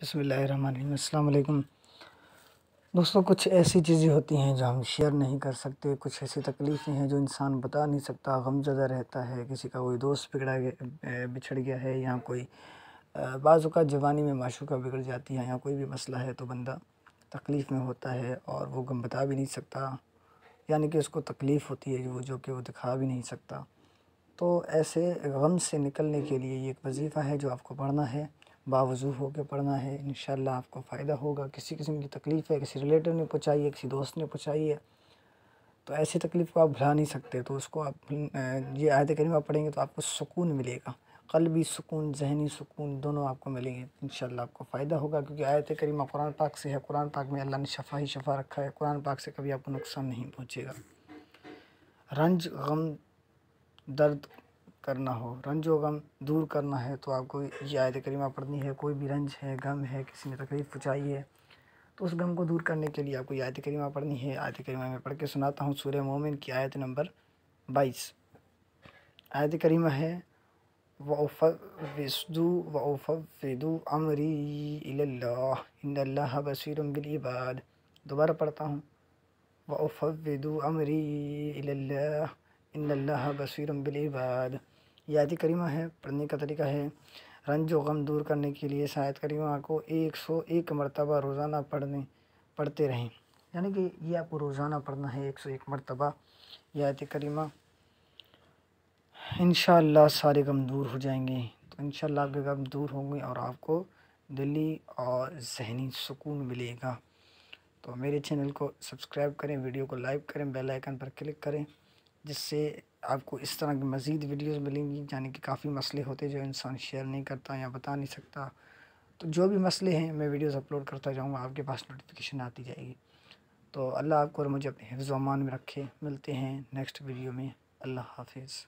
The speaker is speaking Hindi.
बिस्मिल्लाहिर्रहमानिर्रहीम। अस्सलाम वालेकुम दोस्तों। कुछ ऐसी चीज़ें होती हैं जो हम शेयर नहीं कर सकते, कुछ ऐसी तकलीफ़ें हैं जो इंसान बता नहीं सकता, गमज़दा रहता है। किसी का कोई दोस्त बिछड़ गया है, या कोई बाज़ औक़ात जवानी में माशूक़ा बिगड़ जाती है, या कोई भी मसला है तो बंदा तकलीफ़ में होता है और वो गम बता भी नहीं सकता, यानी कि उसको तकलीफ़ होती है जो कि वो दिखा भी नहीं सकता। तो ऐसे गम से निकलने के लिए ये एक वज़ीफ़ा है जो आपको पढ़ना है, बावज़ू होके पढ़ना है। इंशाअल्लाह आपको फ़ायदा होगा। किसी किस्म की तकलीफ़ है, किसी रिलेटिव ने पहुँचाई है, किसी दोस्त ने पहुँचाई है, तो ऐसी तकलीफ़ को आप भुला नहीं सकते। तो उसको आप ये आयत करीमा पढ़ेंगे तो आपको सुकून मिलेगा, क़ल्बी सुकून, ज़हनी सुकून दोनों आपको मिलेंगे। इंशाअल्लाह आपको फ़ायदा होगा, क्योंकि आयत करीमा कुरान पाक से है। कुरान पाक में अल्लाह ने शफ़ा ही शफ़ा रखा है। कुरान पाक से कभी आपको नुकसान नहीं पहुँचेगा। रंज, गम, दर्द करना हो, रंज व गम दूर करना है तो आपको ये आयत करीमा पढ़नी है। कोई भी रंज है, गम है, किसी ने तकलीफ़ पहुँचाई है, तो उस गम को दूर करने के लिए आपको ये आयत करीमा पढ़नी है। आयत करीमा मैं पढ़ के सुनाता हूँ। सूरह मोमिन की आयत नंबर 22 आयत करीमा है, वउफ़व्विदु अमरी इलल्लाह इन्नल्लाह बसीरुम बिल इबाद। दोबारा पढ़ता हूँ, वउफ़व्विदु अमरी इलल्लाह इन्नल्लाह बसीरुम बिल इबाद। ये आयत करीमा है। पढ़ने का तरीका है, रंज व गम दूर करने के लिए इस आयत करीमा को 101 मरतबा रोज़ाना पढ़ते रहें, यानी कि ये आपको रोज़ाना पढ़ना है 101 मरतबा ये आयत करीमा। इंशाअल्लाह सारे गम दूर हो जाएंगे। तो इंशाअल्लाह आपके गम दूर होंगे और आपको दिली और ज़हनी सुकून मिलेगा। तो मेरे चैनल को सब्सक्राइब करें, वीडियो को लाइक करें, बेल आइकन पर क्लिक करें, जिससे आपको इस तरह की मज़ीद वीडियोस मिलेंगी। यानी कि काफ़ी मसले होते हैं जो इंसान शेयर नहीं करता या बता नहीं सकता, तो जो भी मसले हैं मैं वीडियोस अपलोड करता जाऊँगा, आपके पास नोटिफिकेशन आती जाएगी। तो अल्लाह आपको और मुझे अपने हिफ्ज़ व अमान में रखे। मिलते हैं नेक्स्ट वीडियो में। अल्लाह हाफ़िज़।